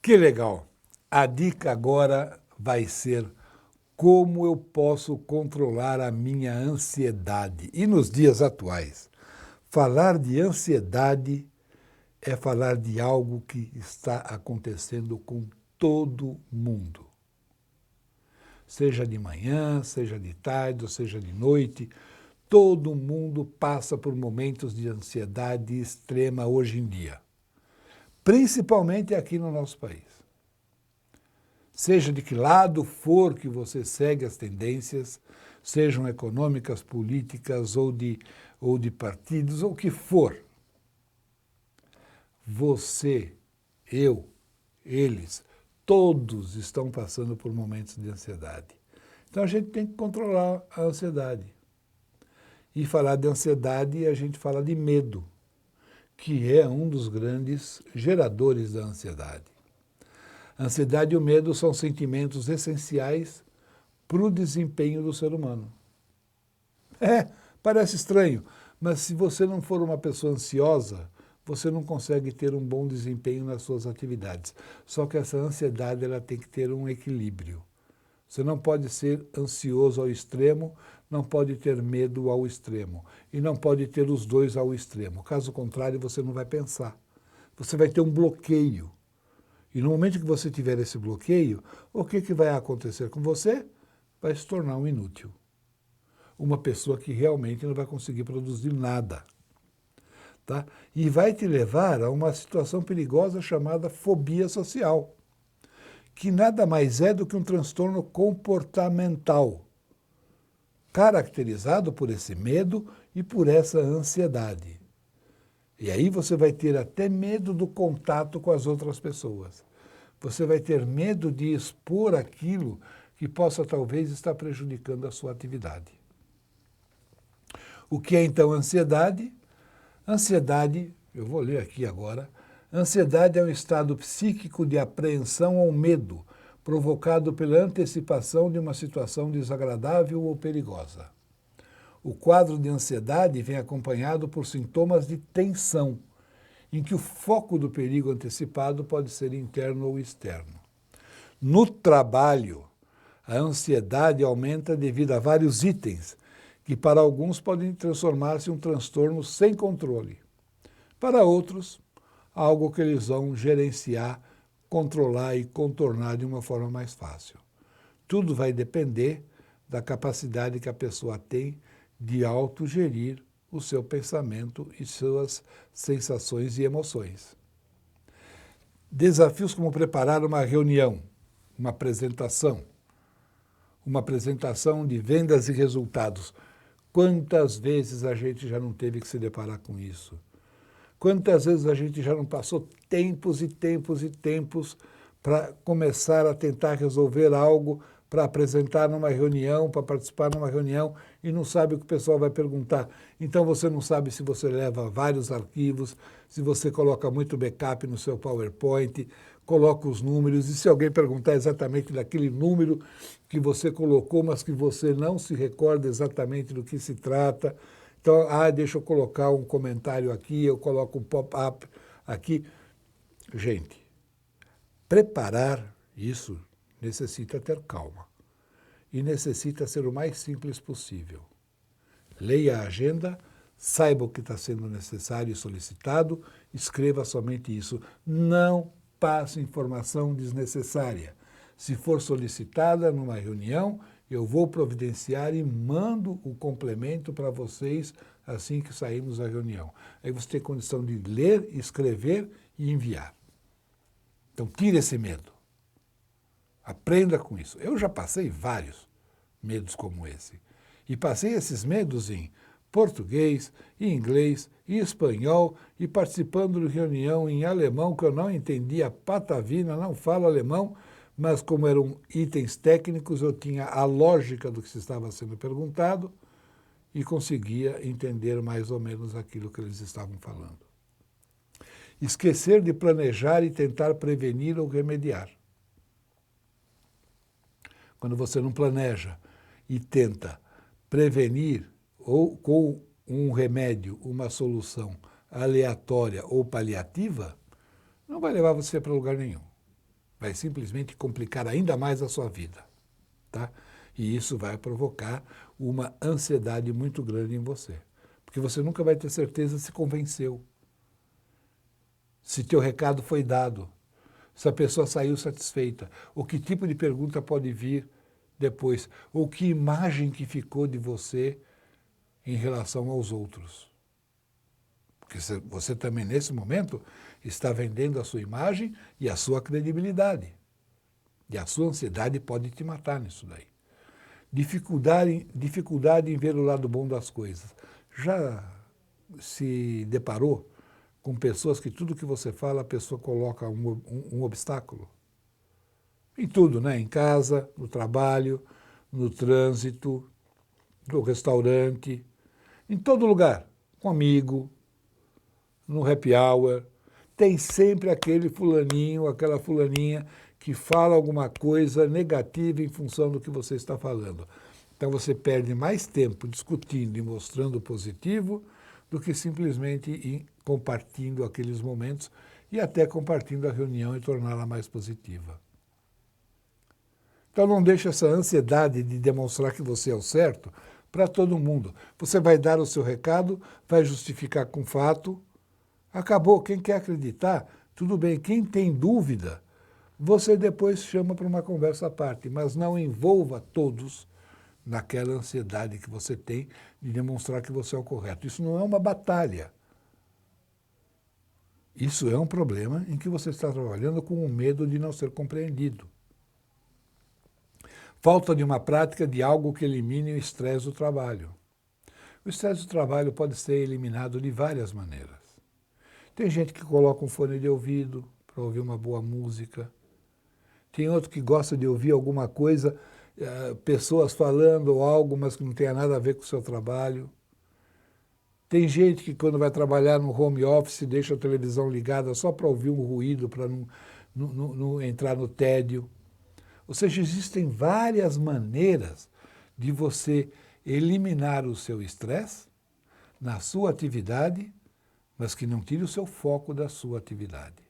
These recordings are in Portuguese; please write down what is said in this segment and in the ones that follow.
Que legal! A dica agora vai ser como eu posso controlar a minha ansiedade. E nos dias atuais, falar de ansiedade é falar de algo que está acontecendo com todo mundo. Seja de manhã, seja de tarde, ou seja de noite, todo mundo passa por momentos de ansiedade extrema hoje em dia. Principalmente aqui no nosso país. Seja de que lado for que você segue as tendências, sejam econômicas, políticas ou de partidos, ou o que for. Você, eu, eles, todos estão passando por momentos de ansiedade. Então a gente tem que controlar a ansiedade. E falar de ansiedade, a gente fala de medo, que é um dos grandes geradores da ansiedade. A ansiedade e o medo são sentimentos essenciais para o desempenho do ser humano. Parece estranho, mas se você não for uma pessoa ansiosa, você não consegue ter um bom desempenho nas suas atividades. Só que essa ansiedade ela tem que ter um equilíbrio. Você não pode ser ansioso ao extremo, não pode ter medo ao extremo. E não pode ter os dois ao extremo. Caso contrário, você não vai pensar. Você vai ter um bloqueio. E no momento que você tiver esse bloqueio, o que vai acontecer com você? Vai se tornar um inútil. Uma pessoa que realmente não vai conseguir produzir nada. Tá? E vai te levar a uma situação perigosa chamada fobia social, que nada mais é do que um transtorno comportamental, caracterizado por esse medo e por essa ansiedade. E aí você vai ter até medo do contato com as outras pessoas. Você vai ter medo de expor aquilo que possa talvez estar prejudicando a sua atividade. O que é então ansiedade? Ansiedade, eu vou ler aqui agora, ansiedade é um estado psíquico de apreensão ou medo, provocado pela antecipação de uma situação desagradável ou perigosa. O quadro de ansiedade vem acompanhado por sintomas de tensão, em que o foco do perigo antecipado pode ser interno ou externo. No trabalho, a ansiedade aumenta devido a vários itens, que para alguns podem transformar-se em um transtorno sem controle. Para outros, algo que eles vão gerenciar, controlar e contornar de uma forma mais fácil. Tudo vai depender da capacidade que a pessoa tem de autogerir o seu pensamento e suas sensações e emoções. Desafios como preparar uma reunião, uma apresentação de vendas e resultados. Quantas vezes a gente já não teve que se deparar com isso? Quantas vezes a gente já não passou tempos e tempos e tempos para começar a tentar resolver algo, para apresentar numa reunião, para participar numa reunião e não sabe o que o pessoal vai perguntar. Então você não sabe se você leva vários arquivos, se você coloca muito backup no seu PowerPoint, coloca os números e se alguém perguntar exatamente daquele número que você colocou, mas que você não se recorda exatamente do que se trata. Então, deixa eu colocar um comentário aqui, eu coloco um pop-up aqui. Gente, preparar isso necessita ter calma e necessita ser o mais simples possível. Leia a agenda, saiba o que está sendo necessário e solicitado, escreva somente isso. Não passe informação desnecessária. Se for solicitada numa reunião, eu vou providenciar e mando o complemento para vocês assim que sairmos da reunião. Aí você tem condição de ler, escrever e enviar. Então, tire esse medo. Aprenda com isso. Eu já passei vários medos como esse. E passei esses medos em português, em inglês, em espanhol e participando de reunião em alemão, que eu não entendia patavina, não falo alemão, mas como eram itens técnicos, eu tinha a lógica do que se estava sendo perguntado e conseguia entender mais ou menos aquilo que eles estavam falando. Esquecer de planejar e tentar prevenir ou remediar. Quando você não planeja e tenta prevenir ou com um remédio, uma solução aleatória ou paliativa, não vai levar você para lugar nenhum. vai simplesmente complicar ainda mais a sua vida, tá? E isso vai provocar uma ansiedade muito grande em você, porque você nunca vai ter certeza se convenceu, se teu recado foi dado, se a pessoa saiu satisfeita, ou que tipo de pergunta pode vir depois, ou que imagem que ficou de você em relação aos outros. Porque você também, nesse momento, está vendendo a sua imagem e a sua credibilidade. E a sua ansiedade pode te matar nisso daí. Dificuldade em ver o lado bom das coisas. Já se deparou com pessoas que tudo que você fala, a pessoa coloca um obstáculo? Em tudo, né? Em casa, no trabalho, no trânsito, no restaurante, em todo lugar. Com amigo, no happy hour, tem sempre aquele fulaninho, aquela fulaninha que fala alguma coisa negativa em função do que você está falando. Então você perde mais tempo discutindo e mostrando o positivo do que simplesmente compartilhando aqueles momentos e até compartilhando a reunião e torná-la mais positiva. Então não deixe essa ansiedade de demonstrar que você é o certo para todo mundo. Você vai dar o seu recado, vai justificar com fato. Acabou. Quem quer acreditar, tudo bem. Quem tem dúvida, você depois chama para uma conversa à parte, mas não envolva todos naquela ansiedade que você tem de demonstrar que você é o correto. Isso não é uma batalha. Isso é um problema em que você está trabalhando com o medo de não ser compreendido. Falta de uma prática de algo que elimine o estresse do trabalho. O estresse do trabalho pode ser eliminado de várias maneiras. Tem gente que coloca um fone de ouvido para ouvir uma boa música. Tem outro que gosta de ouvir alguma coisa, pessoas falando algo, mas que não tenha nada a ver com o seu trabalho. Tem gente que quando vai trabalhar no home office deixa a televisão ligada só para ouvir um ruído, para não entrar no tédio. Ou seja, existem várias maneiras de você eliminar o seu estresse na sua atividade, mas que não tire o seu foco da sua atividade.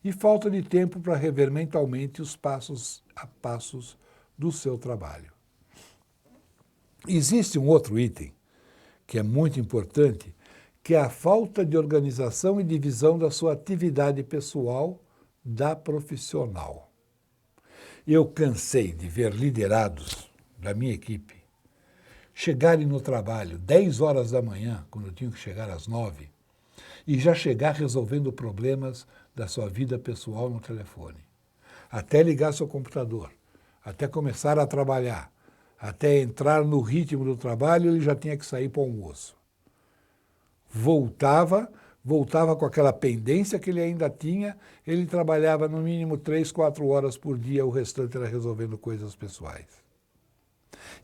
E falta de tempo para rever mentalmente os passos a passos do seu trabalho. Existe um outro item que é muito importante, que é a falta de organização e divisão da sua atividade pessoal da profissional. Eu cansei de ver liderados da minha equipe chegarem no trabalho 10 horas da manhã, quando eu tinha que chegar às 9, e já chegar resolvendo problemas da sua vida pessoal no telefone. Até ligar seu computador, até começar a trabalhar, até entrar no ritmo do trabalho, ele já tinha que sair para o almoço. Voltava com aquela pendência que ele ainda tinha, ele trabalhava no mínimo 3, 4 horas por dia, o restante era resolvendo coisas pessoais.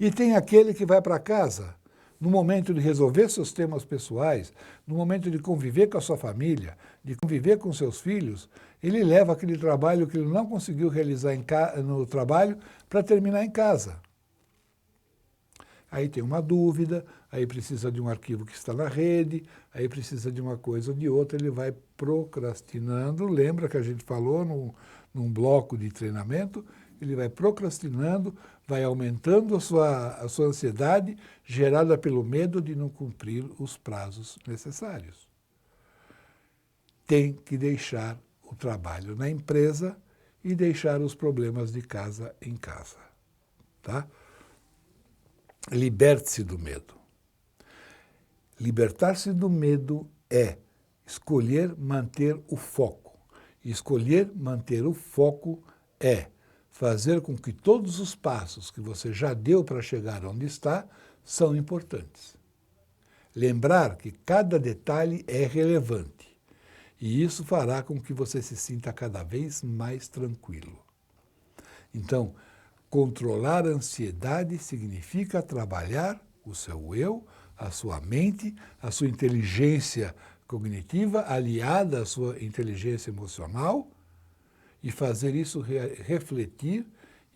E tem aquele que vai para casa, no momento de resolver seus temas pessoais, no momento de conviver com a sua família, de conviver com seus filhos, ele leva aquele trabalho que ele não conseguiu realizar no trabalho para terminar em casa. Aí tem uma dúvida, aí precisa de um arquivo que está na rede, aí precisa de uma coisa ou de outra, ele vai procrastinando. Lembra que a gente falou num bloco de treinamento? Ele vai procrastinando, vai aumentando a sua ansiedade, gerada pelo medo de não cumprir os prazos necessários. Tem que deixar o trabalho na empresa e deixar os problemas de casa em casa. Tá? Liberte-se do medo. Libertar-se do medo é escolher manter o foco. E escolher manter o foco é fazer com que todos os passos que você já deu para chegar onde está são importantes. Lembrar que cada detalhe é relevante. E isso fará com que você se sinta cada vez mais tranquilo. Então, controlar a ansiedade significa trabalhar o seu eu, a sua mente, a sua inteligência cognitiva aliada à sua inteligência emocional e fazer isso refletir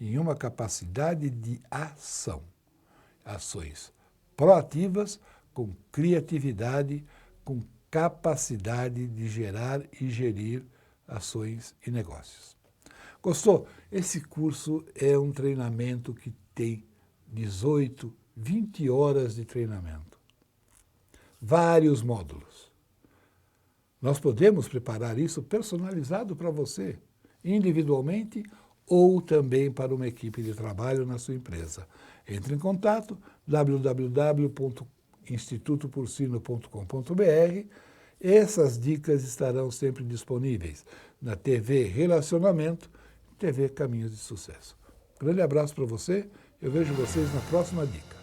em uma capacidade de ação. Ações proativas, com criatividade, com capacidade de gerar e gerir ações e negócios. Gostou? Esse curso é um treinamento que tem 18, 20 horas de treinamento. Vários módulos. Nós podemos preparar isso personalizado para você, individualmente ou também para uma equipe de trabalho na sua empresa. Entre em contato, www.institutoporcino.com.br. Essas dicas estarão sempre disponíveis na TV Relacionamento, TV Caminhos de Sucesso. Grande abraço para você, eu vejo vocês na próxima dica.